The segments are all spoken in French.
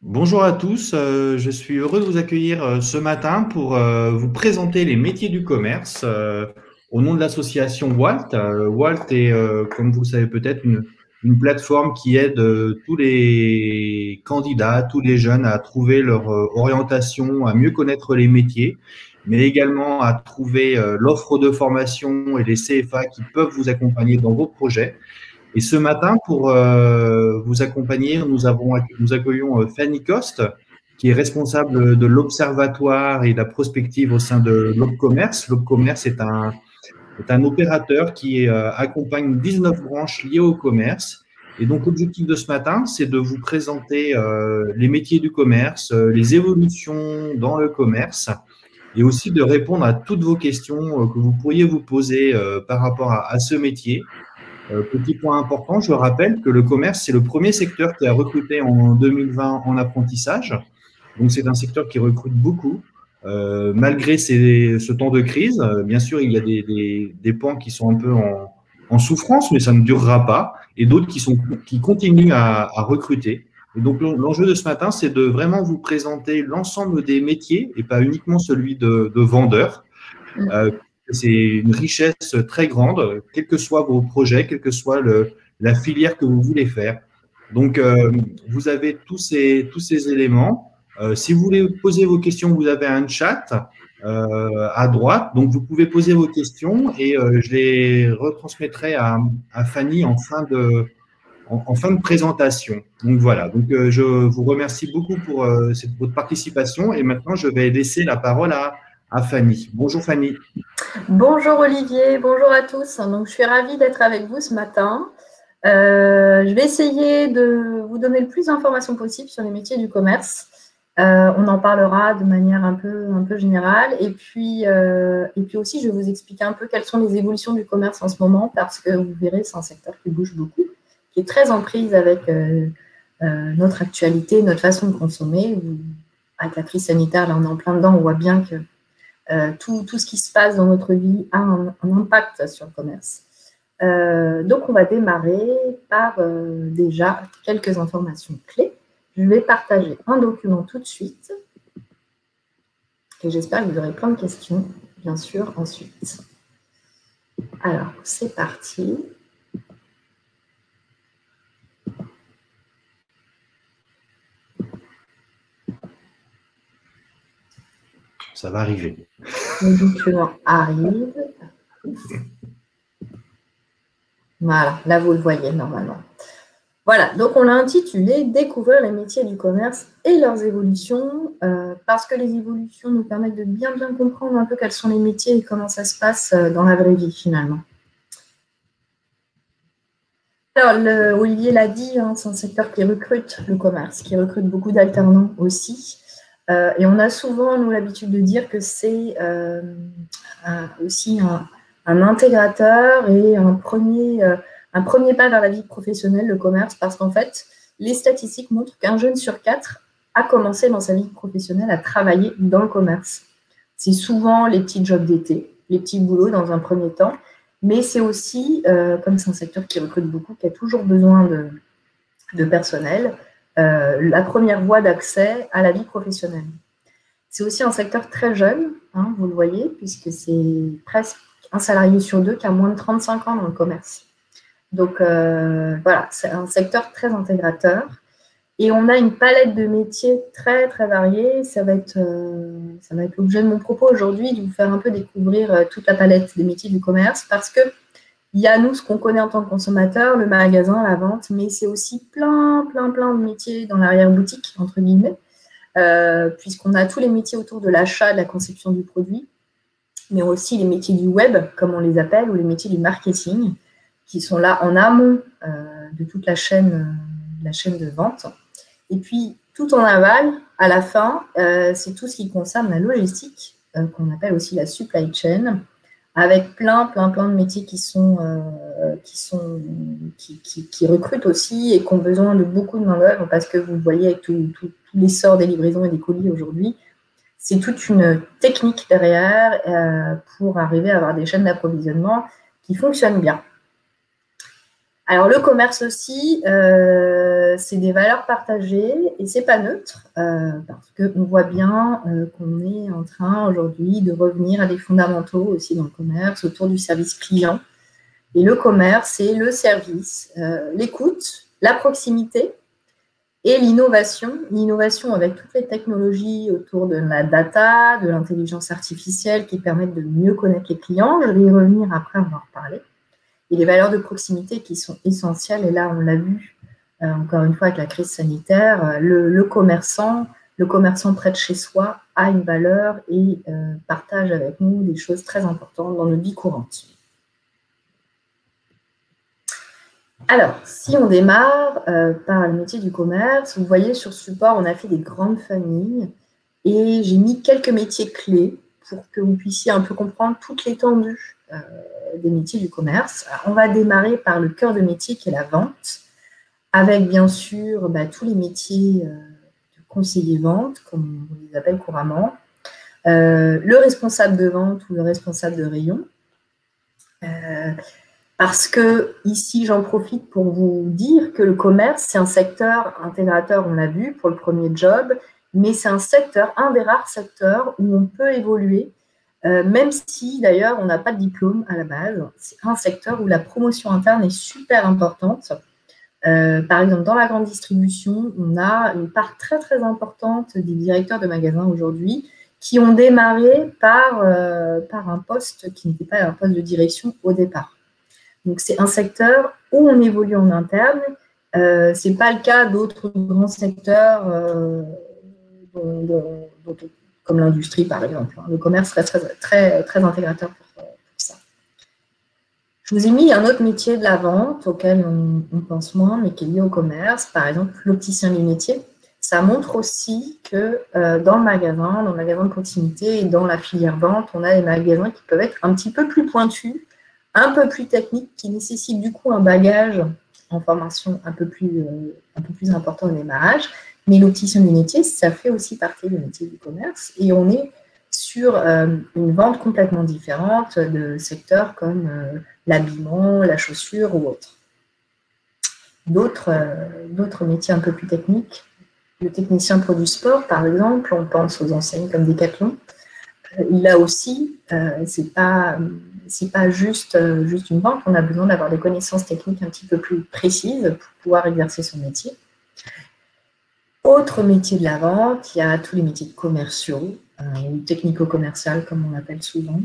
Bonjour à tous, je suis heureux de vous accueillir ce matin pour vous présenter les métiers du commerce au nom de l'association WALT. WALT est, comme vous le savez peut-être, une plateforme qui aide tous les candidats, tous les jeunes à trouver leur orientation, à mieux connaître les métiers, mais également à trouver l'offre de formation et les CFA qui peuvent vous accompagner dans vos projets. Et ce matin, pour vous accompagner, nous accueillons Fanny Coste, qui est responsable de l'Observatoire et de la prospective au sein de l'Obcommerce. L'Obcommerce est un opérateur qui accompagne 19 branches liées au commerce. Et donc, l'objectif de ce matin, c'est de vous présenter les métiers du commerce, les évolutions dans le commerce, et aussi de répondre à toutes vos questions que vous pourriez vous poser par rapport à ce métier. Petit point important, je rappelle que le commerce, c'est le premier secteur qui a recruté en 2020 en apprentissage. Donc, c'est un secteur qui recrute beaucoup, malgré ce temps de crise. Bien sûr, il y a des pans qui sont un peu en souffrance, mais ça ne durera pas, et d'autres qui continuent à recruter. Et donc, l'enjeu de ce matin, c'est de vraiment vous présenter l'ensemble des métiers et pas uniquement celui de vendeur. Euh, c'est une richesse très grande, quels que soient vos projets, quelle que soit la filière que vous voulez faire. Donc, vous avez tous ces éléments. Si vous voulez poser vos questions, vous avez un chat à droite. Donc, vous pouvez poser vos questions et je les retransmettrai à Fanny en fin de présentation. Donc, voilà. Donc, je vous remercie beaucoup pour votre participation et maintenant, je vais laisser la parole à Fanny. Bonjour Fanny. Bonjour Olivier, bonjour à tous. Donc, je suis ravie d'être avec vous ce matin. Je vais essayer de vous donner le plus d'informations possible sur les métiers du commerce. On en parlera de manière un peu générale. Et puis aussi, je vais vous expliquer un peu quelles sont les évolutions du commerce en ce moment, parce que vous verrez, c'est un secteur qui bouge beaucoup, qui est très en prise avec notre actualité, notre façon de consommer. Avec la crise sanitaire, là, on est en plein dedans, on voit bien que tout ce qui se passe dans notre vie a un impact sur le commerce. Donc, on va démarrer par déjà quelques informations clés. Je vais partager un document tout de suite et j'espère que vous aurez plein de questions, bien sûr, ensuite. Alors, c'est parti. Ça va arriver. Le document arrive. Voilà, là, vous le voyez normalement. Voilà, donc on l'a intitulé « Découvrir les métiers du commerce et leurs évolutions », parce que les évolutions nous permettent de bien comprendre un peu quels sont les métiers et comment ça se passe dans la vraie vie finalement. Alors, Olivier l'a dit, hein, c'est un secteur qui recrute le commerce, qui recrute beaucoup d'alternants aussi. Et on a souvent, nous, l'habitude de dire que c'est aussi un intégrateur et un premier pas vers la vie professionnelle, le commerce, parce qu'en fait, les statistiques montrent qu'un jeune sur 4 a commencé dans sa vie professionnelle à travailler dans le commerce. C'est souvent les petits jobs d'été, les petits boulots dans un premier temps, mais c'est aussi, comme c'est un secteur qui recrute beaucoup, qui a toujours besoin de personnel, la première voie d'accès à la vie professionnelle. C'est aussi un secteur très jeune, hein, vous le voyez, puisque c'est presque un salarié sur 2 qui a moins de 35 ans dans le commerce. Donc, voilà, c'est un secteur très intégrateur. Et on a une palette de métiers très, très variée. Ça va être l'objet de mon propos aujourd'hui, de vous faire un peu découvrir toute la palette des métiers du commerce, parce qu'il y a, nous, ce qu'on connaît en tant que consommateur, le magasin, la vente, mais c'est aussi plein de métiers dans l'arrière-boutique, entre guillemets, puisqu'on a tous les métiers autour de l'achat, de la conception du produit, mais aussi les métiers du web, comme on les appelle, ou les métiers du marketing, qui sont là en amont de toute la chaîne de vente. Et puis, tout en aval, à la fin, c'est tout ce qui concerne la logistique, qu'on appelle aussi la supply chain, avec plein de métiers qui recrutent aussi et qui ont besoin de beaucoup de main-d'œuvre, parce que vous le voyez avec tout l'essor des livraisons et des colis aujourd'hui, c'est toute une technique derrière pour arriver à avoir des chaînes d'approvisionnement qui fonctionnent bien. Alors, le commerce aussi, c'est des valeurs partagées et c'est pas neutre parce qu'on voit bien qu'on est en train aujourd'hui de revenir à des fondamentaux aussi dans le commerce autour du service client. Et le commerce, c'est le service, l'écoute, la proximité et l'innovation. L'innovation avec toutes les technologies autour de la data, de l'intelligence artificielle qui permettent de mieux connaître les clients. Je vais y revenir après, on va en reparler. Et les valeurs de proximité qui sont essentielles, et là on l'a vu encore une fois avec la crise sanitaire, le commerçant près de chez soi a une valeur et partage avec nous des choses très importantes dans notre vie courante. Alors, si on démarre par le métier du commerce, vous voyez sur ce support, on a fait des grandes familles et j'ai mis quelques métiers clés pour que vous puissiez un peu comprendre toute l'étendue des métiers du commerce. Alors, on va démarrer par le cœur de métier qui est la vente, avec bien sûr tous les métiers de conseiller vente, comme on les appelle couramment, le responsable de vente ou le responsable de rayon. Parce que ici, j'en profite pour vous dire que le commerce, c'est un secteur intégrateur, on l'a vu, pour le premier job, mais c'est un secteur, un des rares secteurs où on peut évoluer, même si d'ailleurs on n'a pas de diplôme à la base. C'est un secteur où la promotion interne est super importante. Par exemple, dans la grande distribution, on a une part très très importante des directeurs de magasins aujourd'hui qui ont démarré par un poste qui n'était pas un poste de direction au départ. Donc, c'est un secteur où on évolue en interne. Ce n'est pas le cas d'autres grands secteurs comme l'industrie, par exemple. Le commerce reste très intégrateur pour ça. Je vous ai mis un autre métier de la vente auquel on pense moins, mais qui est lié au commerce. Par exemple, l'opticien lunetier. Ça montre aussi que dans le magasin de proximité et dans la filière vente, on a des magasins qui peuvent être un petit peu plus pointus, un peu plus techniques, qui nécessitent du coup un bagage en formation un peu plus important au démarrage. Mais l'opticien lunetier, ça fait aussi partie du métier du commerce et on est sur une vente complètement différente de secteurs comme l'habillement, la chaussure ou autre. D'autres métiers un peu plus techniques, le technicien produit sport, par exemple, on pense aux enseignes comme Decathlon. Là aussi, c'est pas juste une vente, on a besoin d'avoir des connaissances techniques un petit peu plus précises pour pouvoir exercer son métier. Autre métier de la vente, il y a tous les métiers commerciaux, ou technico-commercial comme on l'appelle souvent.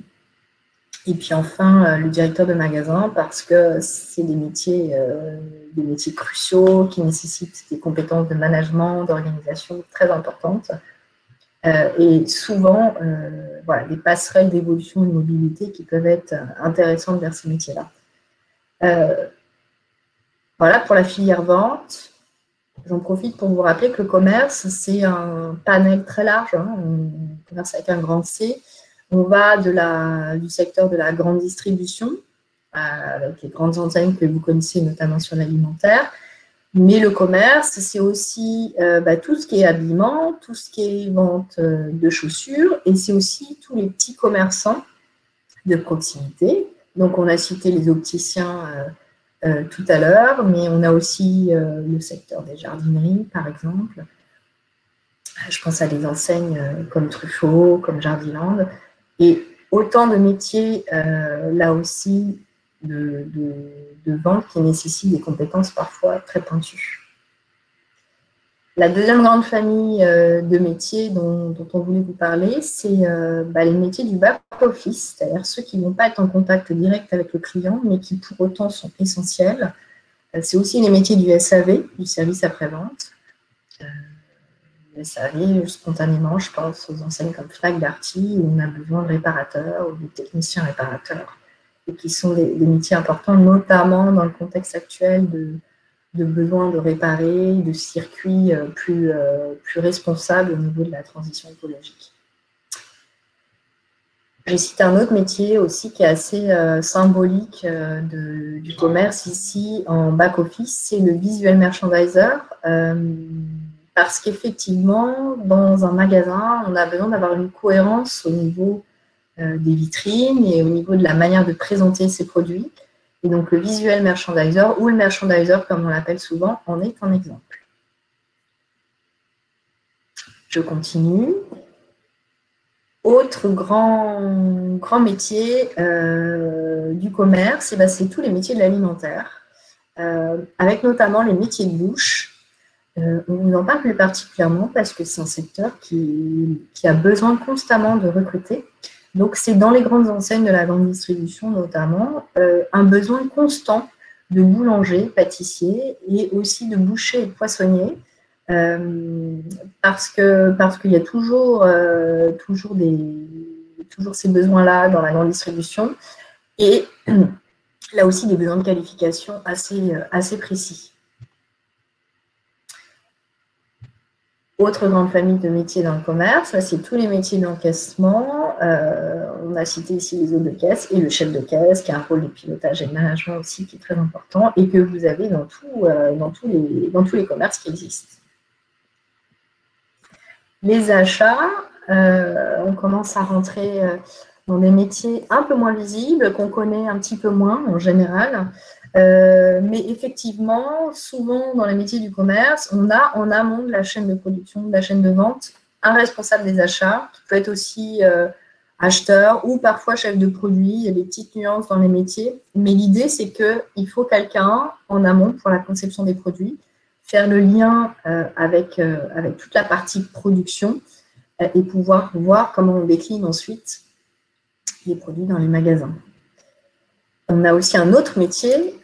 Et puis enfin, le directeur de magasin, parce que c'est des métiers cruciaux qui nécessitent des compétences de management, d'organisation très importantes. Et souvent, des passerelles d'évolution et de mobilité qui peuvent être intéressantes vers ces métiers-là. Voilà pour la filière vente. J'en profite pour vous rappeler que le commerce, c'est un panel très large. On commerce avec un grand C. On va du secteur de la grande distribution, avec les grandes enseignes que vous connaissez, notamment sur l'alimentaire. Mais le commerce, c'est aussi tout ce qui est habillement, tout ce qui est vente de chaussures, et c'est aussi tous les petits commerçants de proximité. Donc, on a cité les opticiens tout à l'heure, mais on a aussi le secteur des jardineries, par exemple. Je pense à des enseignes comme Truffaut, comme Jardiland, et autant de métiers, là aussi, de vente qui nécessitent des compétences parfois très pointues. La deuxième grande famille de métiers dont on voulait vous parler, c'est les métiers du back-office, c'est-à-dire ceux qui ne vont pas être en contact direct avec le client, mais qui pour autant sont essentiels. C'est aussi les métiers du SAV, du service après-vente. Le SAV, spontanément, je pense aux enseignes comme Fnac, Darty, où on a besoin de réparateurs ou de techniciens réparateurs, et qui sont des métiers importants, notamment dans le contexte actuel de besoin de réparer, de circuits plus responsables au niveau de la transition écologique. J'ai cité un autre métier aussi qui est assez symbolique du commerce ici en back-office, c'est le visual merchandiser, parce qu'effectivement, dans un magasin, on a besoin d'avoir une cohérence au niveau des vitrines et au niveau de la manière de présenter ses produits. Et donc, le visuel merchandiser, ou le merchandiser, comme on l'appelle souvent, en est un exemple. Je continue. Autre grand métier du commerce, ben, c'est tous les métiers de l'alimentaire, avec notamment les métiers de bouche. On vous en parle plus particulièrement parce que c'est un secteur qui a besoin constamment de recruter. Donc, c'est dans les grandes enseignes de la grande distribution notamment, un besoin constant de boulangers, pâtissiers et aussi de bouchers et de poissonniers. Parce qu'il y a toujours ces besoins-là dans la grande distribution et là aussi des besoins de qualification assez précis. Autre grande famille de métiers dans le commerce, c'est tous les métiers d'encaissement. On a cité ici les hôtes de caisse et le chef de caisse qui a un rôle de pilotage et de management aussi qui est très important et que vous avez dans tous les commerces qui existent. Les achats, on commence à rentrer dans des métiers un peu moins visibles, qu'on connaît un petit peu moins en général. Mais effectivement, souvent dans les métiers du commerce, on a en amont de la chaîne de production, de la chaîne de vente, un responsable des achats, qui peut être aussi acheteur ou parfois chef de produit. Il y a des petites nuances dans les métiers. Mais l'idée, c'est qu'il faut quelqu'un en amont pour la conception des produits, faire le lien avec toute la partie production et pouvoir voir comment on décline ensuite les produits dans les magasins. On a aussi un autre métier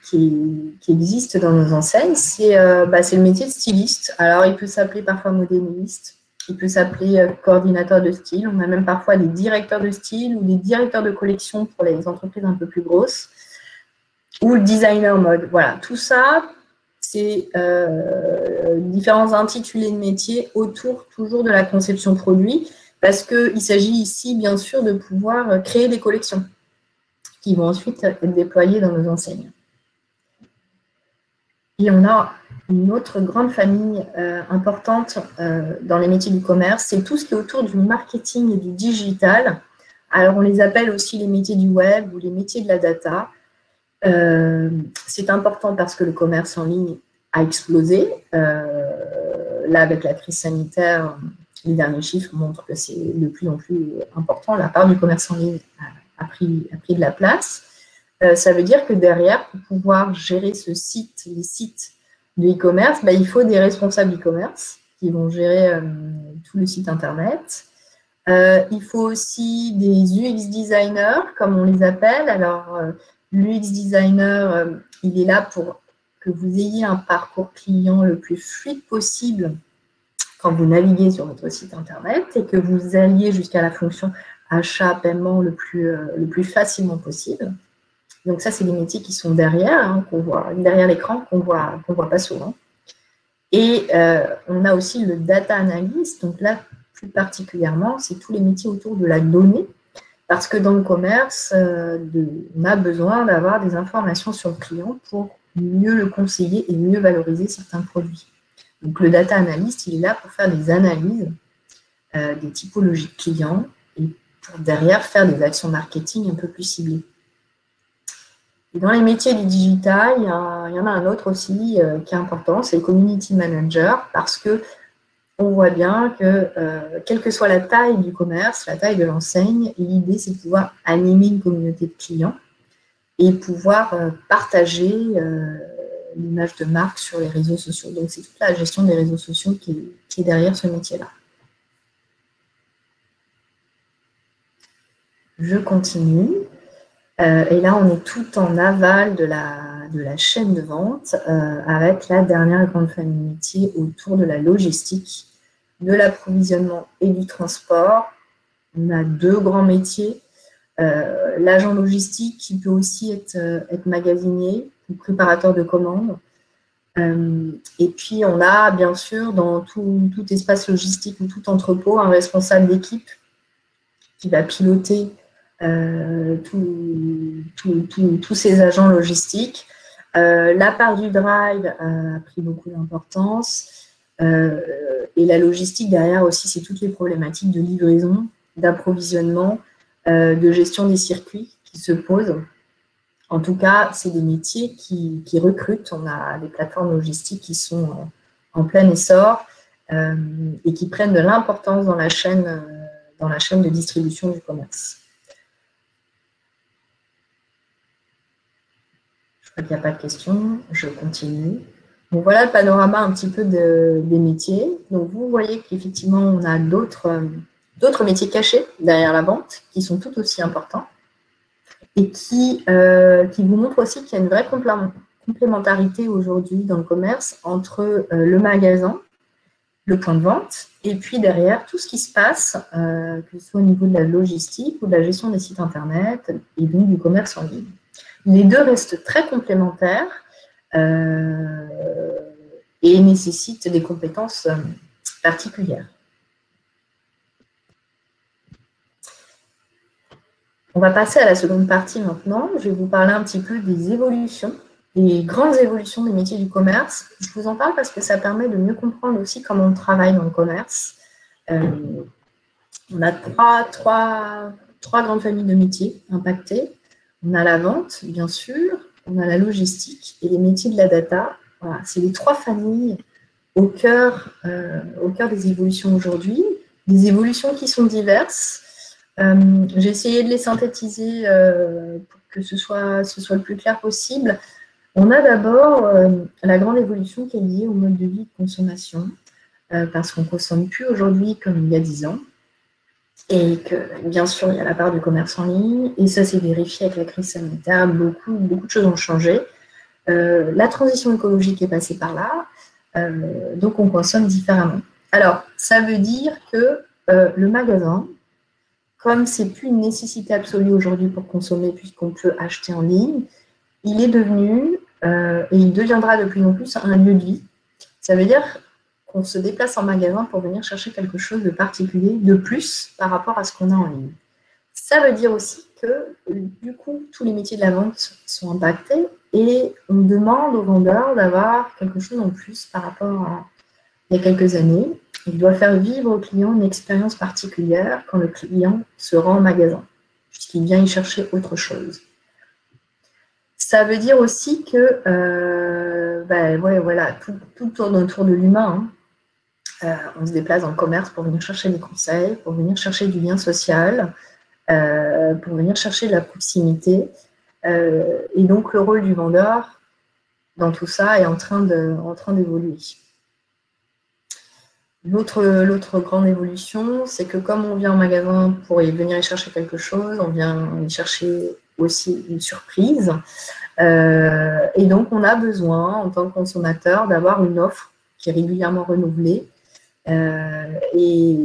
qui existe dans nos enseignes, c'est le métier de styliste. Alors, il peut s'appeler parfois modéliste, il peut s'appeler coordinateur de style. On a même parfois des directeurs de style ou des directeurs de collection pour les entreprises un peu plus grosses, ou le designer mode. Voilà, tout ça, c'est différents intitulés de métiers autour toujours de la conception produit, parce qu'il s'agit ici, bien sûr, de pouvoir créer des collections qui vont ensuite être déployées dans nos enseignes. Et on a une autre grande famille importante dans les métiers du commerce, c'est tout ce qui est autour du marketing et du digital. Alors, on les appelle aussi les métiers du web ou les métiers de la data. C'est important parce que le commerce en ligne a explosé. Là, avec la crise sanitaire, les derniers chiffres montrent que c'est de plus en plus important. La part du commerce en ligne a pris de la place. Ça veut dire que derrière, pour pouvoir gérer les sites de e-commerce, il faut des responsables e-commerce qui vont gérer tout le site Internet. Il faut aussi des UX designers, comme on les appelle. Alors, l'UX designer, il est là pour que vous ayez un parcours client le plus fluide possible quand vous naviguez sur votre site Internet et que vous alliez jusqu'à la fonction achat, paiement le plus facilement possible. Donc ça, c'est des métiers qui sont derrière, qu'on voit derrière l'écran, qu'on voit pas souvent. Et on a aussi le data analyst. Donc là, plus particulièrement, c'est tous les métiers autour de la donnée. Parce que dans le commerce, on a besoin d'avoir des informations sur le client pour mieux le conseiller et mieux valoriser certains produits. Donc le data analyst, il est là pour faire des analyses des typologies de clients et pour derrière faire des actions marketing un peu plus ciblées. Et dans les métiers du digital, il y en a un autre aussi qui est important, c'est le community manager, parce que on voit bien que, quelle que soit la taille du commerce, la taille de l'enseigne, l'idée, c'est de pouvoir animer une communauté de clients et pouvoir partager l'image de marque sur les réseaux sociaux. Donc, c'est toute la gestion des réseaux sociaux qui est derrière ce métier-là. Je continue. Et là, on est tout en aval de la chaîne de vente avec la dernière grande famille de métiers autour de la logistique, de l'approvisionnement et du transport. On a deux grands métiers. L'agent logistique qui peut aussi être magasinier ou préparateur de commandes. Et puis, on a bien sûr dans tout espace logistique ou tout entrepôt un responsable d'équipe qui va piloter tous ces agents logistiques. La part du drive a pris beaucoup d'importance et la logistique derrière aussi, c'est toutes les problématiques de livraison, d'approvisionnement, de gestion des circuits qui se posent. En tout cas, c'est des métiers qui recrutent. On a des plateformes logistiques qui sont en plein essor et qui prennent de l'importance dans la chaîne de distribution du commerce. Je crois qu'il n'y a pas de questions. Je continue. Donc voilà le panorama un petit peu des métiers. Donc vous voyez qu'effectivement, on a d'autres métiers cachés derrière la vente qui sont tout aussi importants et qui vous montrent aussi qu'il y a une vraie complémentarité aujourd'hui dans le commerce entre le magasin, le point de vente, et puis derrière tout ce qui se passe, que ce soit au niveau de la logistique ou de la gestion des sites internet et donc du commerce en ligne. Les deux restent très complémentaires et nécessitent des compétences particulières. On va passer à la seconde partie maintenant. Je vais vous parler un petit peu des évolutions, des grandes évolutions des métiers du commerce. Je vous en parle parce que ça permet de mieux comprendre aussi comment on travaille dans le commerce. On a trois grandes familles de métiers impactés. On a la vente, bien sûr, on a la logistique et les métiers de la data. Voilà, c'est les trois familles au cœur des évolutions aujourd'hui, des évolutions qui sont diverses. J'ai essayé de les synthétiser pour que ce soit le plus clair possible. On a d'abord la grande évolution qui est liée au mode de vie de consommation, parce qu'on ne consomme plus aujourd'hui comme il y a 10 ans. Et que, bien sûr, il y a la part du commerce en ligne, et ça s'est vérifié avec la crise sanitaire, beaucoup de choses ont changé. La transition écologique est passée par là, donc on consomme différemment. Alors, ça veut dire que le magasin, comme c'est plus une nécessité absolue aujourd'hui pour consommer, puisqu'on peut acheter en ligne, il est devenu, et il deviendra de plus en plus, un lieu de vie. Ça veut dire qu'on se déplace en magasin pour venir chercher quelque chose de particulier, de plus par rapport à ce qu'on a en ligne. Ça veut dire aussi que, du coup, tous les métiers de la vente sont impactés et on demande aux vendeurs d'avoir quelque chose en plus par rapport à il y a quelques années. Il doit faire vivre au client une expérience particulière quand le client se rend au magasin, puisqu'il vient y chercher autre chose. Ça veut dire aussi que voilà, tout tourne autour de l'humain. On se déplace dans le commerce pour venir chercher des conseils, pour venir chercher du lien social, pour venir chercher de la proximité. Et donc, le rôle du vendeur dans tout ça est en train d'évoluer. L'autre grande évolution, c'est que comme on vient en magasin pour venir y chercher quelque chose, on vient y chercher aussi une surprise. Et donc, on a besoin, en tant que consommateur, d'avoir une offre qui est régulièrement renouvelée et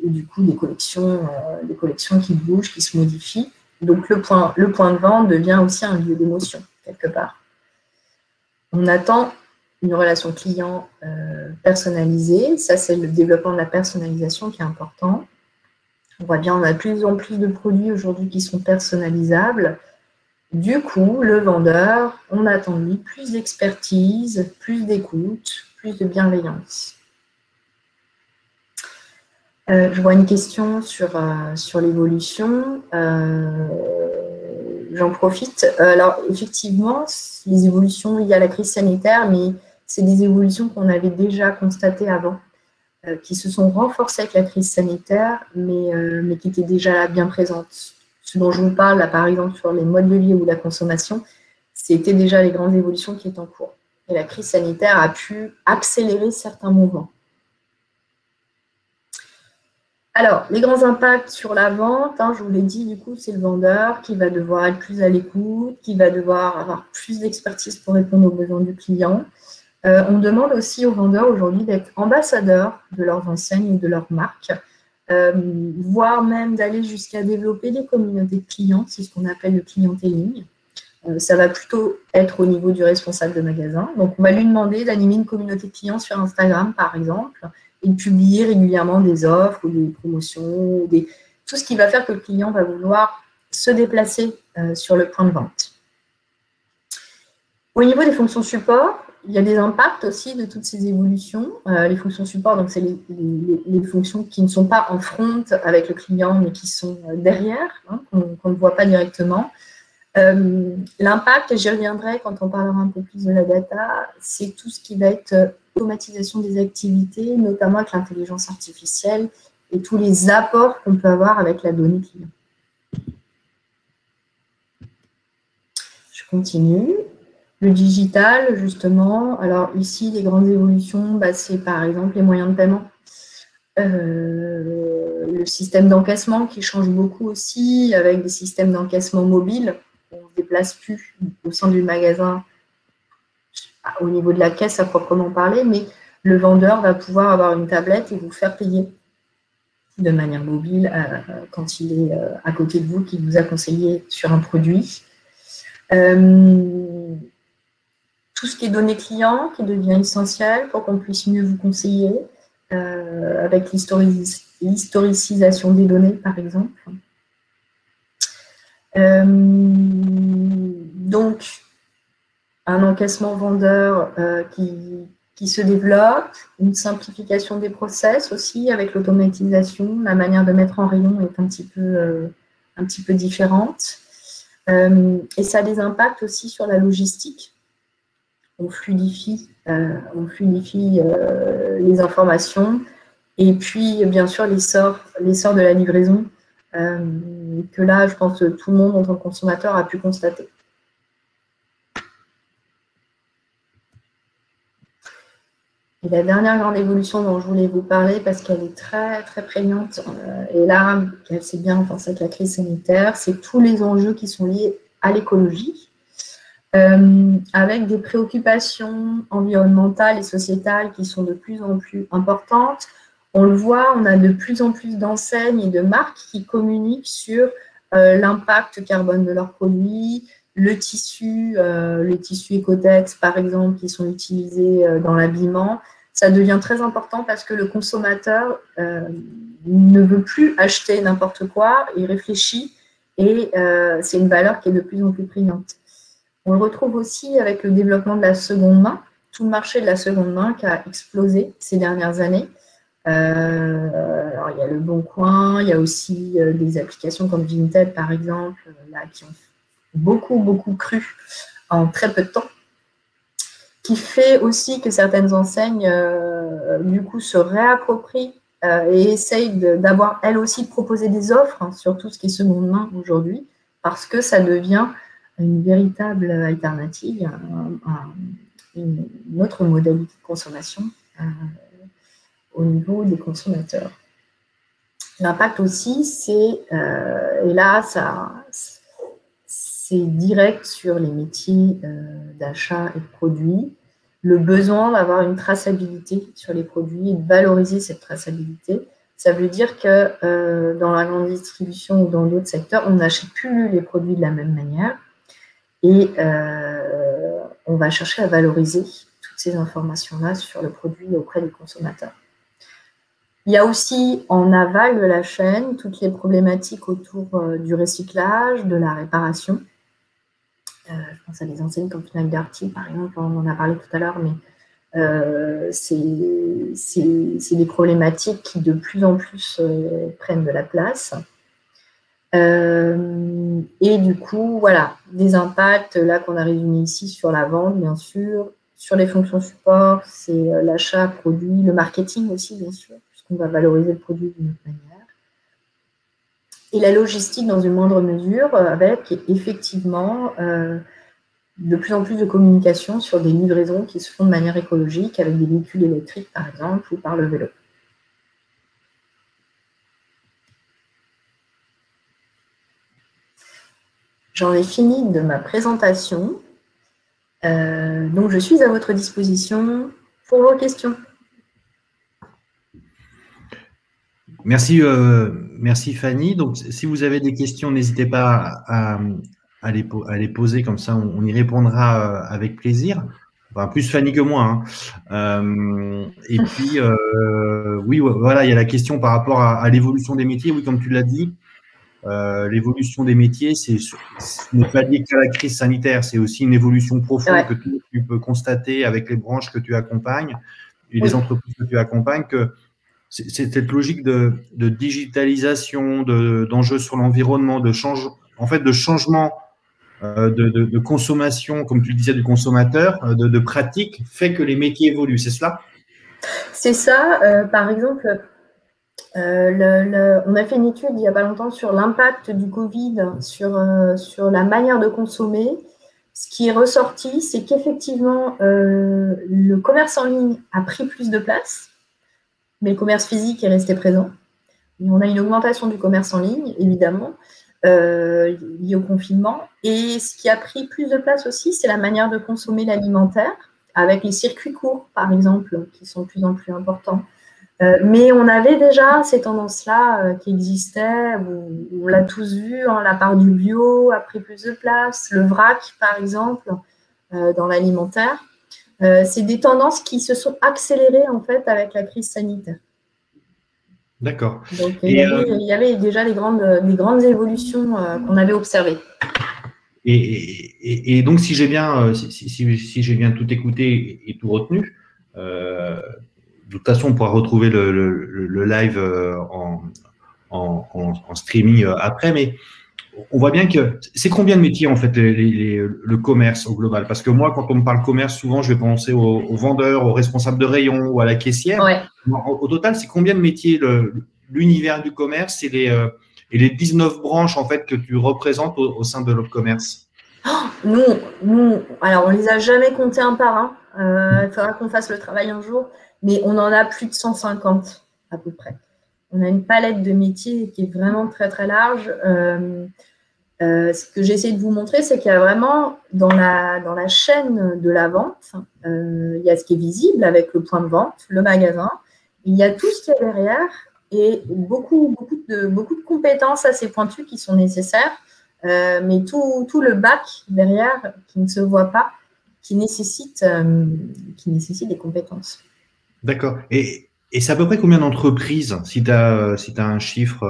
du coup, des collections qui bougent, qui se modifient. Donc, le point de vente devient aussi un lieu d'émotion, quelque part. On attend une relation client personnalisée. Ça, c'est le développement de la personnalisation qui est important. On voit bien, on a de plus en plus de produits aujourd'hui qui sont personnalisables. Du coup, le vendeur, on attend de lui plus d'expertise, plus d'écoute, plus de bienveillance. Je vois une question sur l'évolution. J'en profite. Alors, effectivement, les évolutions liées à la crise sanitaire, mais c'est des évolutions qu'on avait déjà constatées avant, qui se sont renforcées avec la crise sanitaire, mais qui étaient déjà là, bien présentes. Ce dont je vous parle, là, par exemple, sur les modes de vie ou la consommation, c'était déjà les grandes évolutions qui étaient en cours. Et la crise sanitaire a pu accélérer certains mouvements. Alors, les grands impacts sur la vente, je vous l'ai dit, du coup, c'est le vendeur qui va devoir être plus à l'écoute, qui va devoir avoir plus d'expertise pour répondre aux besoins du client. On demande aussi aux vendeurs aujourd'hui d'être ambassadeurs de leurs enseignes et de leurs marques, voire même d'aller jusqu'à développer des communautés de clients, c'est ce qu'on appelle le clienteling. Ça va plutôt être au niveau du responsable de magasin. Donc, on va lui demander d'animer une communauté de clients sur Instagram, par exemple, et de publier régulièrement des offres ou des promotions, tout ce qui va faire que le client va vouloir se déplacer sur le point de vente. Au niveau des fonctions support, il y a des impacts aussi de toutes ces évolutions. Les fonctions support, donc c'est les fonctions qui ne sont pas en front avec le client, mais qui sont derrière, qu'on ne voit pas directement. L'impact, et j'y reviendrai quand on parlera un peu plus de la data, c'est tout ce qui va être automatisation des activités, notamment avec l'intelligence artificielle et tous les apports qu'on peut avoir avec la donnée client. Je continue. Le digital, justement, alors ici, les grandes évolutions, c'est par exemple les moyens de paiement. Le système d'encaissement qui change beaucoup aussi, avec des systèmes d'encaissement mobiles. On ne se déplace plus au sein du magasin au niveau de la caisse à proprement parler, mais le vendeur va pouvoir avoir une tablette et vous faire payer de manière mobile quand il est à côté de vous, qu'il vous a conseillé sur un produit. Tout ce qui est données clients qui devient essentiel pour qu'on puisse mieux vous conseiller, avec l'historicisation des données, par exemple. Donc, un encaissement vendeur qui se développe, une simplification des process aussi avec l'automatisation, la manière de mettre en rayon est un petit peu différente. Et ça a des impacts aussi sur la logistique. On fluidifie les informations et puis bien sûr l'essor de la livraison que là je pense que tout le monde en tant que consommateur a pu constater. Et la dernière grande évolution dont je voulais vous parler, parce qu'elle est très, très prégnante, et là, elle s'est bien renforcée avec la crise sanitaire, c'est tous les enjeux qui sont liés à l'écologie, avec des préoccupations environnementales et sociétales qui sont de plus en plus importantes. On le voit, on a de plus en plus d'enseignes et de marques qui communiquent sur l'impact carbone de leurs produits, le tissu Ecotex, par exemple, qui sont utilisés dans l'habillement. Ça devient très important parce que le consommateur ne veut plus acheter n'importe quoi, il réfléchit et c'est une valeur qui est de plus en plus prégnante. On le retrouve aussi avec le développement de la seconde main, tout le marché de la seconde main qui a explosé ces dernières années. Alors, il y a le Bon Coin, il y a aussi des applications comme Vinted, par exemple, là, qui ont beaucoup cru en très peu de temps, qui fait aussi que certaines enseignes, du coup, se réapproprient et essayent d'avoir, elles aussi, de proposer des offres sur tout ce qui est seconde main aujourd'hui, parce que ça devient une véritable alternative, une autre modalité de consommation au niveau des consommateurs. L'impact aussi, c'est, et là, c'est direct sur les métiers d'achat et de produits, le besoin d'avoir une traçabilité sur les produits et de valoriser cette traçabilité. Ça veut dire que dans la grande distribution ou dans d'autres secteurs, on n'achète plus les produits de la même manière et on va chercher à valoriser toutes ces informations-là sur le produit auprès des consommateurs. Il y a aussi en aval de la chaîne toutes les problématiques autour du recyclage, de la réparation. Je pense à des enseignes comme Fnac Darty, par exemple, on en a parlé tout à l'heure, mais c'est des problématiques qui de plus en plus prennent de la place. Et du coup, voilà, des impacts là qu'on a résumés ici sur la vente, bien sûr, sur les fonctions support, c'est l'achat, produit, le marketing aussi, bien sûr, puisqu'on va valoriser le produit d'une autre manière. Et la logistique dans une moindre mesure, avec effectivement de plus en plus de communication sur des livraisons qui se font de manière écologique, avec des véhicules électriques, par exemple, ou par le vélo. J'en ai fini de ma présentation. Donc, je suis à votre disposition pour vos questions. Merci, merci Fanny. Donc, si vous avez des questions, n'hésitez pas à les poser, comme ça on y répondra avec plaisir. Enfin, plus Fanny que moi. Et puis, oui, voilà, il y a la question par rapport à l'évolution des métiers. Oui, comme tu l'as dit, l'évolution des métiers, ce n'est pas lié qu'à la crise sanitaire, c'est aussi une évolution profonde que tu peux constater avec les branches que tu accompagnes et les entreprises que tu accompagnes, que c'est cette logique de digitalisation, d'enjeux sur l'environnement, en fait, de changement de consommation, comme tu le disais, du consommateur, de pratique, fait que les métiers évoluent, c'est cela? C'est ça. Par exemple, on a fait une étude il n'y a pas longtemps sur l'impact du Covid sur la manière de consommer. Ce qui est ressorti, c'est qu'effectivement, le commerce en ligne a pris plus de place, mais le commerce physique est resté présent. Et on a une augmentation du commerce en ligne, évidemment, liée au confinement. Et ce qui a pris plus de place aussi, c'est la manière de consommer l'alimentaire, avec les circuits courts, par exemple, qui sont de plus en plus importants. Mais on avait déjà ces tendances-là qui existaient, on l'a tous vu, hein, la part du bio a pris plus de place, le vrac, par exemple, dans l'alimentaire. C'est des tendances qui se sont accélérées, en fait, avec la crise sanitaire. D'accord. Donc, il y avait déjà des grandes évolutions qu'on avait observées. Et donc, si j'ai bien, si j'ai bien tout écouté et tout retenu, de toute façon, on pourra retrouver le live en streaming après, mais on voit bien que c'est combien de métiers en fait le commerce au global? Parce que moi, quand on me parle commerce, souvent je vais penser aux vendeurs, aux responsables de rayon ou à la caissière. Ouais. Au total, c'est combien de métiers l'univers du commerce et les 19 branches en fait que tu représentes au sein de notre commerce? Nous, alors on les a jamais comptés un par un. Il faudra qu'on fasse le travail un jour, mais on en a plus de 150 à peu près. On a une palette de métiers qui est vraiment très très large. Ce que j'essaie de vous montrer, c'est qu'il y a vraiment dans la chaîne de la vente, il y a ce qui est visible avec le point de vente, le magasin. Il y a tout ce qu'il y a derrière et beaucoup de compétences assez pointues qui sont nécessaires. Mais tout le bac derrière qui ne se voit pas, qui nécessite des compétences. D'accord. Et c'est à peu près combien d'entreprises, si tu as un chiffre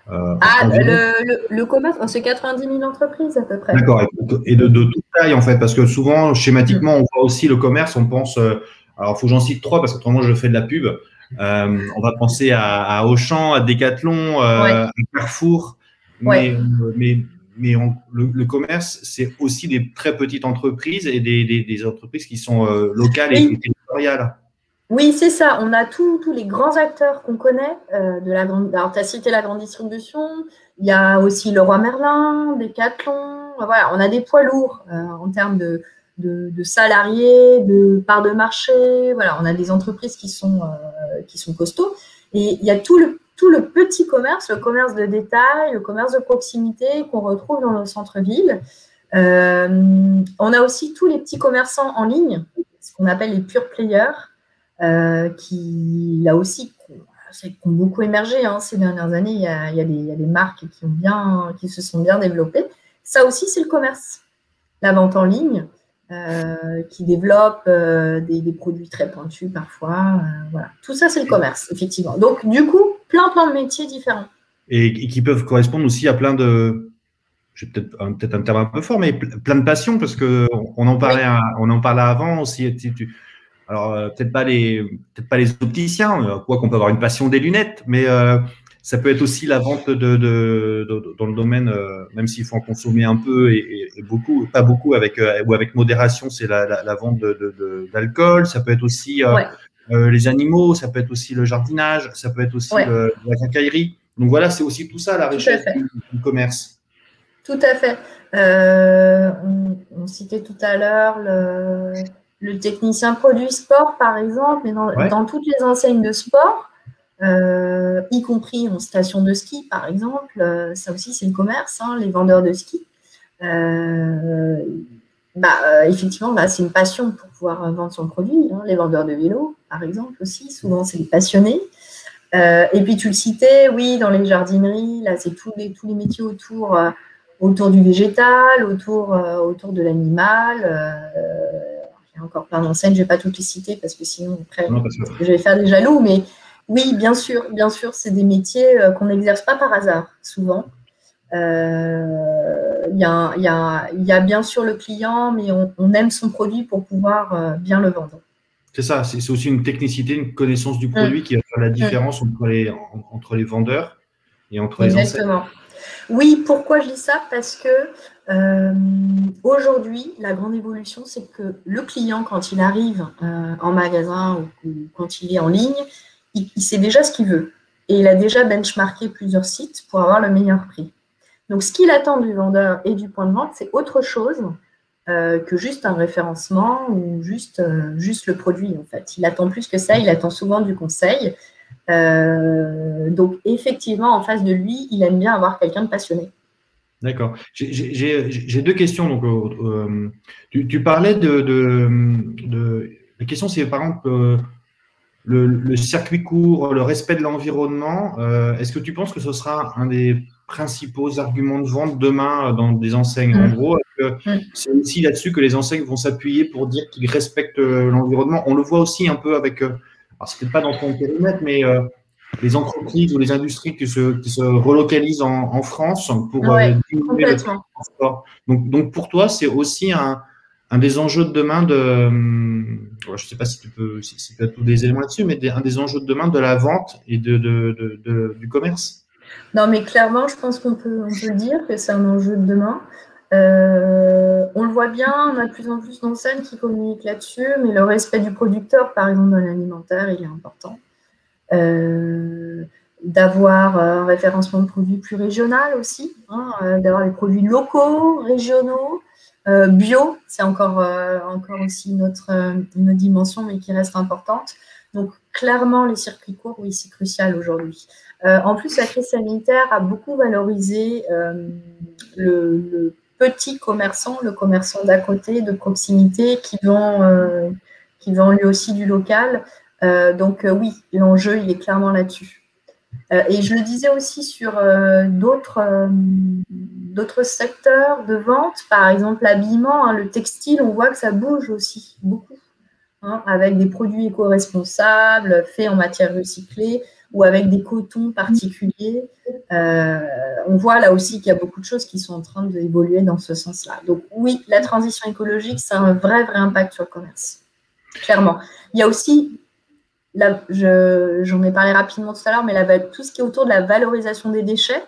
Le commerce, c'est 90 000 entreprises à peu près. D'accord. Et de toute taille, en fait, parce que souvent, schématiquement, on voit aussi le commerce, on pense. Alors, il faut que j'en cite trois, parce qu'autrement, je fais de la pub. On va penser à Auchan, à Decathlon, à Carrefour. Mais le commerce, c'est aussi des très petites entreprises et des entreprises qui sont locales et territoriales. Oui, c'est ça. On a tous les grands acteurs qu'on connaît de la grande. Alors, tu as cité la grande distribution. Il y a aussi Leroy Merlin, Decathlon. Voilà, on a des poids lourds en termes de salariés, de parts de marché. Voilà, on a des entreprises qui sont costauds. Et il y a tout le petit commerce, le commerce de détail, le commerce de proximité qu'on retrouve dans nos centres-villes. On a aussi tous les petits commerçants en ligne, ce qu'on appelle les pure players, qui, là aussi, ont beaucoup émergé ces dernières années. Il y a des marques qui se sont bien développées. Ça aussi, c'est le commerce. La vente en ligne, qui développe des produits très pointus parfois. Voilà. Tout ça, c'est le commerce, effectivement. Donc, du coup, plein de métiers différents. Et qui peuvent correspondre aussi à plein de… J'ai peut-être un terme un peu fort, mais plein de passions, parce qu'on en parlait, on en parlait avant aussi. Alors, peut-être pas les opticiens, quoi qu'on peut avoir une passion des lunettes, mais ça peut être aussi la vente dans le domaine, même s'il faut en consommer un peu et beaucoup, pas beaucoup, ou avec modération, c'est la vente d'alcool. Ça peut être aussi les animaux, ça peut être aussi le jardinage, ça peut être aussi la quincaillerie. Donc voilà, c'est aussi tout ça la richesse du commerce. Tout à fait. On citait tout à l'heure le technicien produit sport, par exemple, mais dans toutes les enseignes de sport, y compris en station de ski, par exemple, ça aussi, c'est le commerce, les vendeurs de ski. Effectivement, c'est une passion pour pouvoir vendre son produit. Les vendeurs de vélo, par exemple, aussi, souvent, c'est des passionnés. Et puis, tu le citais, oui, dans les jardineries, là, c'est tous les métiers autour du végétal, autour de l'animal. Il y a encore plein d'enseignes, je ne vais pas toutes les citer parce que sinon, après, je vais faire des jaloux. Mais oui, bien sûr, c'est des métiers qu'on n'exerce pas par hasard, souvent. Il y a bien sûr le client, mais on aime son produit pour pouvoir bien le vendre. C'est ça, c'est aussi une technicité, une connaissance du produit qui va faire la différence entre les vendeurs et entre les enseignes. Exactement. Oui, pourquoi je dis ça? Parce que aujourd'hui, la grande évolution, c'est que le client, quand il arrive en magasin ou quand il est en ligne, il sait déjà ce qu'il veut. Et il a déjà benchmarké plusieurs sites pour avoir le meilleur prix. Donc, ce qu'il attend du vendeur et du point de vente, c'est autre chose que juste un référencement ou juste le produit, en fait. Il attend plus que ça, il attend souvent du conseil. Donc, effectivement, en face de lui, il aime bien avoir quelqu'un de passionné. D'accord. J'ai deux questions. Donc, tu parlais la question, c'est par exemple le circuit court, le respect de l'environnement. Est-ce que tu penses que ce sera un des principaux arguments de vente demain dans des enseignes? En gros, c'est aussi là-dessus que les enseignes vont s'appuyer pour dire qu'ils respectent l'environnement. On le voit aussi un peu avec, alors c'est peut-être pas dans ton périmètre, mais les entreprises ou les industries qui se relocalisent en France pour diminuer le transport. Donc, pour toi, c'est aussi un des enjeux de demain je ne sais pas si tu peux tous des éléments là-dessus, mais un des enjeux de demain de la vente et du commerce. Non, mais clairement, je pense qu'on peut le dire que c'est un enjeu de demain. On le voit bien, on a de plus en plus d'enseignes qui communiquent là-dessus, mais le respect du producteur, par exemple, dans l'alimentaire, il est important. D'avoir un référencement de produits plus régional aussi, d'avoir des produits locaux, régionaux, bio, c'est encore aussi une autre dimension, mais qui reste importante. Donc, clairement, les circuits courts, oui, c'est crucial aujourd'hui. En plus, la crise sanitaire a beaucoup valorisé le petit commerçant, le commerçant d'à côté, de proximité, qui vend lui aussi du local. Donc, oui, l'enjeu, il est clairement là-dessus. Et je le disais aussi sur d'autres secteurs de vente, par exemple l'habillement, le textile, on voit que ça bouge aussi beaucoup, avec des produits éco-responsables, faits en matière recyclée ou avec des cotons particuliers. On voit là aussi qu'il y a beaucoup de choses qui sont en train d'évoluer dans ce sens-là. Donc oui, la transition écologique, ça a un vrai impact sur le commerce, clairement. Il y a aussi, j'en ai parlé rapidement tout à l'heure, mais tout ce qui est autour de la valorisation des déchets,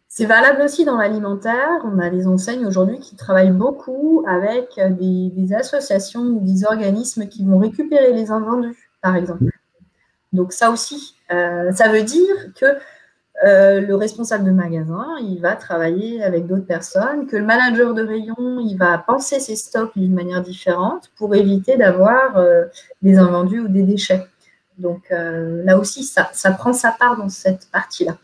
c'est valable aussi dans l'alimentaire. On a des enseignes aujourd'hui qui travaillent beaucoup avec des associations ou des organismes qui vont récupérer les invendus, par exemple. Donc ça aussi, ça veut dire que le responsable de magasin, il va travailler avec d'autres personnes, que le manager de rayon, il va penser ses stocks d'une manière différente pour éviter d'avoir des invendus ou des déchets. Donc là aussi, ça prend sa part dans cette partie-là.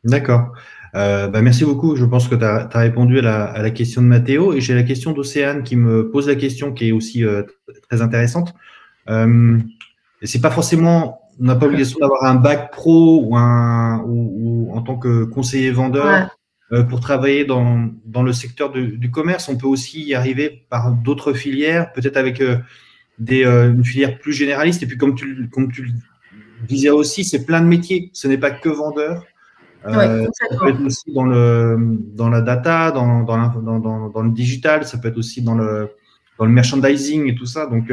D'accord. Merci beaucoup. Je pense que tu as répondu à la question de Mathéo. Et j'ai la question d'Océane qui me pose la question qui est aussi très intéressante. C'est pas forcément... On n'a pas l'obligation d'avoir un bac pro ou en tant que conseiller vendeur pour travailler dans le secteur du commerce. On peut aussi y arriver par d'autres filières, peut-être avec une filière plus généraliste. Et puis, comme tu le disais aussi, c'est plein de métiers. Ce n'est pas que vendeur. Ça peut être aussi dans la data, dans le digital. Ça peut être aussi dans le merchandising et tout ça. Donc,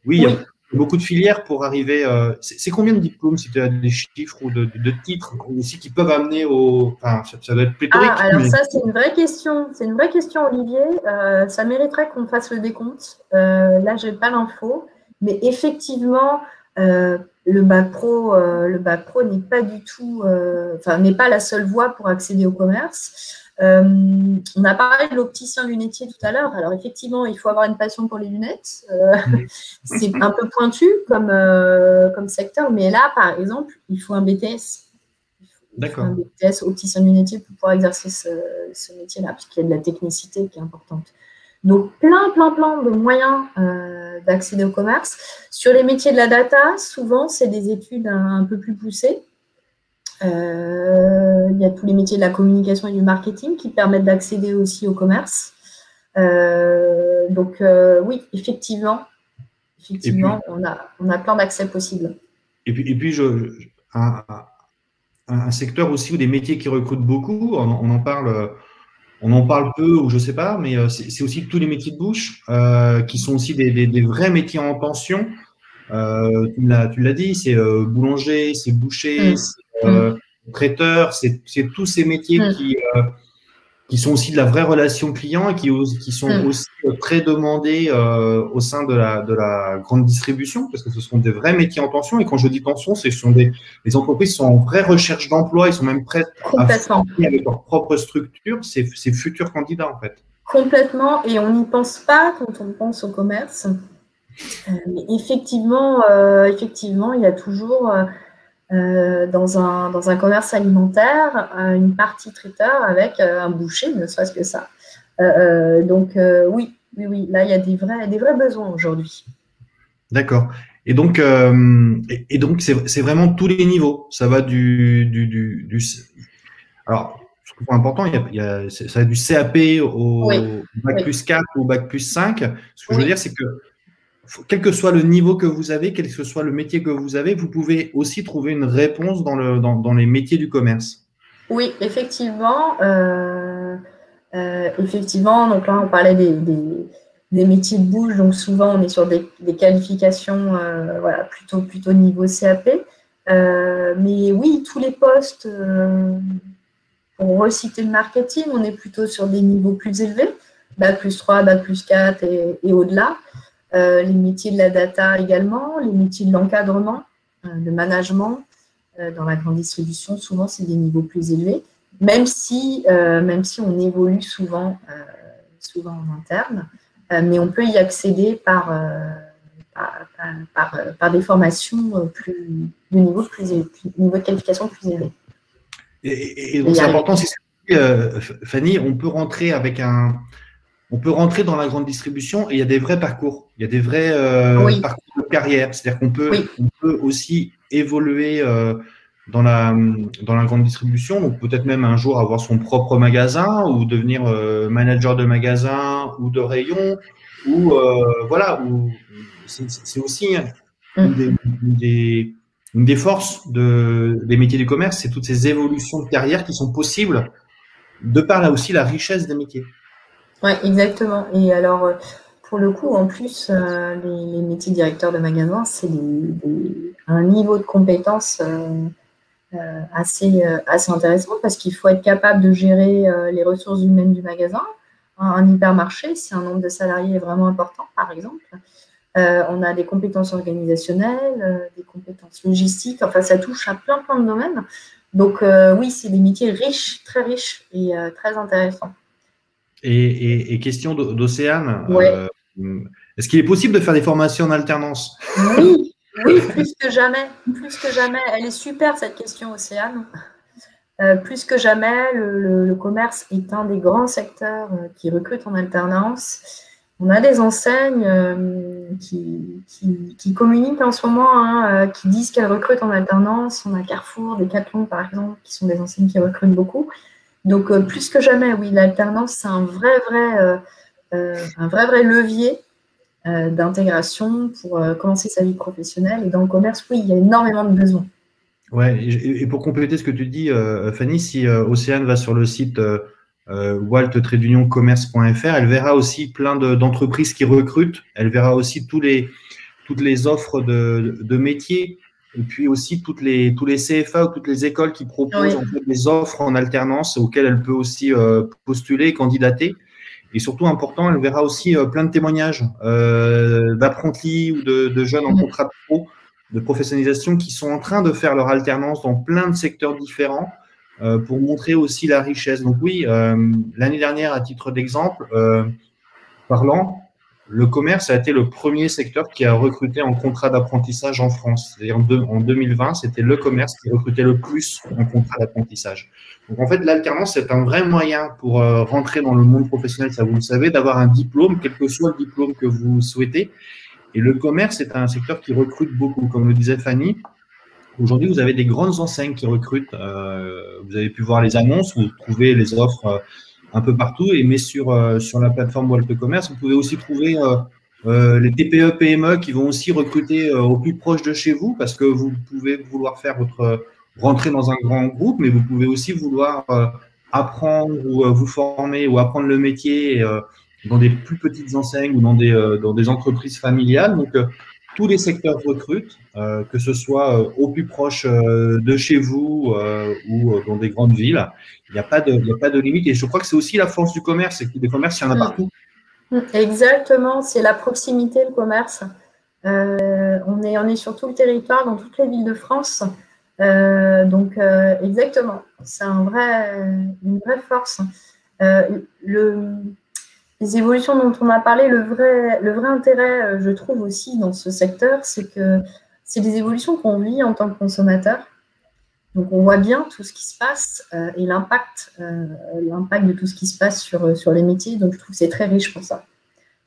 oui, il y a beaucoup de filières pour arriver. C'est combien de diplômes, si tu as des chiffres ou de titres aussi qui peuvent amener au. Enfin, ça doit être pléthorique. Alors ça, c'est une vraie question. C'est une vraie question, Olivier. Ça mériterait qu'on fasse le décompte. Là, j'ai pas l'info, mais effectivement, le bac pro n'est pas du tout, n'est pas la seule voie pour accéder au commerce. On a parlé de l'opticien lunetier tout à l'heure. Alors, effectivement, il faut avoir une passion pour les lunettes. C'est un peu pointu comme secteur, mais là, par exemple, il faut un BTS. D'accord. Un BTS opticien lunetier pour pouvoir exercer ce métier-là, parce qu'il y a de la technicité qui est importante. Donc, plein de moyens d'accéder au commerce. Sur les métiers de la data, souvent, c'est des études un peu plus poussées. Il y a tous les métiers de la communication et du marketing qui permettent d'accéder aussi au commerce. Donc, oui, effectivement, puis, on a plein d'accès possibles. Et puis un secteur aussi où des métiers qui recrutent beaucoup, on en parle peu ou je sais pas, mais c'est aussi tous les métiers de bouche qui sont aussi des vrais métiers en tension. Tu l'as dit, c'est boulanger, c'est boucher, traiteurs, c'est tous ces métiers qui sont aussi de la vraie relation client et qui sont aussi très demandés au sein de la grande distribution, parce que ce sont des vrais métiers en tension. Et quand je dis tension, les entreprises sont en vraie recherche d'emploi, ils sont même prêts à former avec leur propre structure ces futurs candidats, en fait. Complètement, et on n'y pense pas quand on pense au commerce. Mais effectivement, il y a toujours dans un commerce alimentaire une partie traiteur avec un boucher, ne serait-ce que ça. Donc oui, là il y a des vrais besoins aujourd'hui. D'accord. Et donc c'est vraiment tous les niveaux. Ça va alors, je trouve important, ça va du CAP au bac plus 4 ou bac plus 5. Ce que je veux dire, c'est que quel que soit le niveau que vous avez, quel que soit le métier que vous avez, vous pouvez aussi trouver une réponse dans les métiers du commerce. Oui, effectivement. Effectivement, donc là, on parlait des métiers de bouche, donc souvent, on est sur des qualifications voilà, plutôt niveau CAP. Mais oui, tous les postes, pour reciter le marketing, on est plutôt sur des niveaux plus élevés, bac plus 3, bac plus 4 et au-delà. Les métiers de la data également, les métiers de l'encadrement, de management, dans la grande distribution, souvent, c'est des niveaux plus élevés, même si on évolue souvent en interne, mais on peut y accéder par des formations de niveau de qualification plus élevé. Et donc, c'est important, Fanny, on peut rentrer dans la grande distribution et il y a des vrais parcours. Il y a des vrais parcours de carrière. C'est-à-dire qu'on peut aussi évoluer dans la grande distribution, donc peut-être même un jour avoir son propre magasin ou devenir manager de magasin ou de rayon. Ou c'est aussi une des forces des métiers du commerce, c'est toutes ces évolutions de carrière qui sont possibles de par là aussi la richesse des métiers. Oui, exactement. Et alors, pour le coup, en plus, les métiers directeurs de magasin, c'est un niveau de compétence assez intéressant parce qu'il faut être capable de gérer les ressources humaines du magasin. Un hypermarché, si un nombre de salariés est vraiment important, par exemple. On a des compétences organisationnelles, des compétences logistiques. Enfin, ça touche à plein de domaines. Donc, oui, c'est des métiers riches, très riches et très intéressants. Et question d'Océane, est-ce qu'il est possible de faire des formations en alternance? Oui, plus que jamais. Plus que jamais. Elle est super, cette question, Océane. Plus que jamais, le commerce est un des grands secteurs qui recrutent en alternance. On a des enseignes qui communiquent en ce moment, qui disent qu'elles recrutent en alternance. On a Carrefour, Decathlon, par exemple, qui sont des enseignes qui recrutent beaucoup. Donc, plus que jamais, oui, l'alternance, c'est un vrai levier d'intégration pour commencer sa vie professionnelle. Et dans le commerce, oui, il y a énormément de besoins. Ouais, et pour compléter ce que tu dis, Fanny, si Océane va sur le site walt-commerce.fr, elle verra aussi plein d'entreprises qui recrutent. Elle verra aussi toutes les offres de métiers. Et puis aussi tous les CFA ou toutes les écoles qui proposent en fait, des offres en alternance auxquelles elle peut aussi postuler, candidater. Et surtout important, elle verra aussi plein de témoignages d'apprentis ou de jeunes en contrat de pro, de professionnalisation qui sont en train de faire leur alternance dans plein de secteurs différents pour montrer aussi la richesse. Donc oui, l'année dernière, à titre d'exemple, parlant, le commerce a été le premier secteur qui a recruté en contrat d'apprentissage en France. C'est-à-dire en 2020, c'était le commerce qui recrutait le plus en contrat d'apprentissage. Donc en fait, l'alternance, c'est un vrai moyen pour rentrer dans le monde professionnel, ça vous le savez, d'avoir un diplôme, quel que soit le diplôme que vous souhaitez. Et le commerce est un secteur qui recrute beaucoup. Comme le disait Fanny, aujourd'hui, vous avez des grandes enseignes qui recrutent. Vous avez pu voir les annonces, vous trouvez les offres un peu partout, mais sur la plateforme Walt Commerce, vous pouvez aussi trouver les TPE, PME qui vont aussi recruter au plus proche de chez vous parce que vous pouvez vouloir rentrer dans un grand groupe, mais vous pouvez aussi vouloir apprendre ou vous former ou apprendre le métier dans des plus petites enseignes ou dans des entreprises familiales. Donc, tous les secteurs recrutent, que ce soit au plus proche de chez vous ou dans des grandes villes. Il n'y a pas de limite. Et je crois que c'est aussi la force du commerce, c'est que des commerces, il y en a partout. Exactement, c'est la proximité, le commerce. On est sur tout le territoire, dans toutes les villes de France. Exactement, c'est une vraie force. Les évolutions dont on a parlé, le vrai intérêt, je trouve aussi dans ce secteur, c'est que c'est des évolutions qu'on vit en tant que consommateur. Donc, on voit bien tout ce qui se passe et l'impact de tout ce qui se passe sur les métiers. Donc, je trouve que c'est très riche pour ça.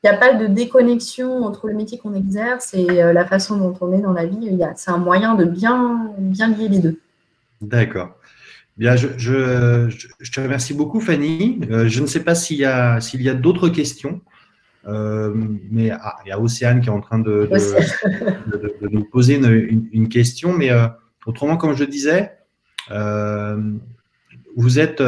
Il n'y a pas de déconnexion entre le métier qu'on exerce et la façon dont on est dans la vie. C'est un moyen de bien lier les deux. D'accord. Bien, je te remercie beaucoup, Fanny. Je ne sais pas s'il y a d'autres questions, mais il y a Océane qui est en train de nous poser une question. Mais autrement, comme je disais, vous êtes…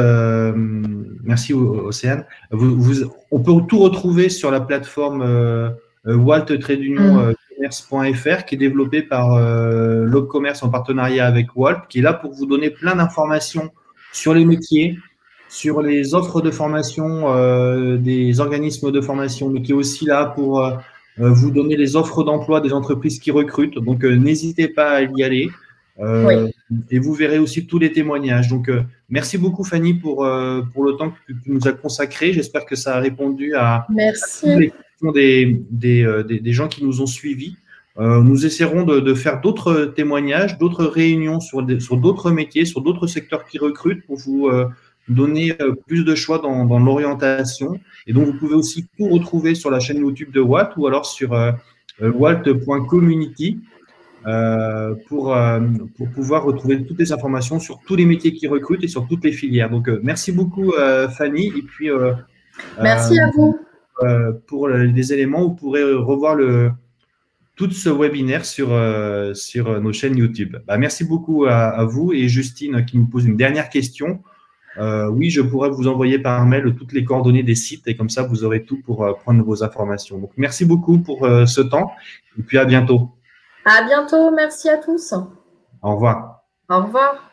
merci, Océane. On peut tout retrouver sur la plateforme walt-commerce.fr qui est développée par Logcommerce en partenariat avec Walt, qui est là pour vous donner plein d'informations sur les métiers, sur les offres de formation des organismes de formation, mais qui est aussi là pour vous donner les offres d'emploi des entreprises qui recrutent. Donc, n'hésitez pas à y aller. Oui. Et vous verrez aussi tous les témoignages. Donc, merci beaucoup, Fanny, pour le temps que tu nous as consacré. J'espère que ça a répondu à toutes les questions des gens qui nous ont suivis. Nous essaierons de faire d'autres témoignages, d'autres réunions sur d'autres métiers, sur d'autres secteurs qui recrutent pour vous donner plus de choix dans l'orientation. Et donc, vous pouvez aussi tout retrouver sur la chaîne YouTube de Walt ou alors sur walt.community. Pour pouvoir retrouver toutes les informations sur tous les métiers qui recrutent et sur toutes les filières. Donc, merci beaucoup, Fanny. Et puis, merci à vous. Pour les éléments, vous pourrez revoir tout ce webinaire sur nos chaînes YouTube. Merci beaucoup à vous. Et Justine qui nous pose une dernière question. Oui, je pourrais vous envoyer par mail toutes les coordonnées des sites et comme ça, vous aurez tout pour prendre vos informations. Donc, merci beaucoup pour ce temps et puis à bientôt. À bientôt, merci à tous. Au revoir. Au revoir.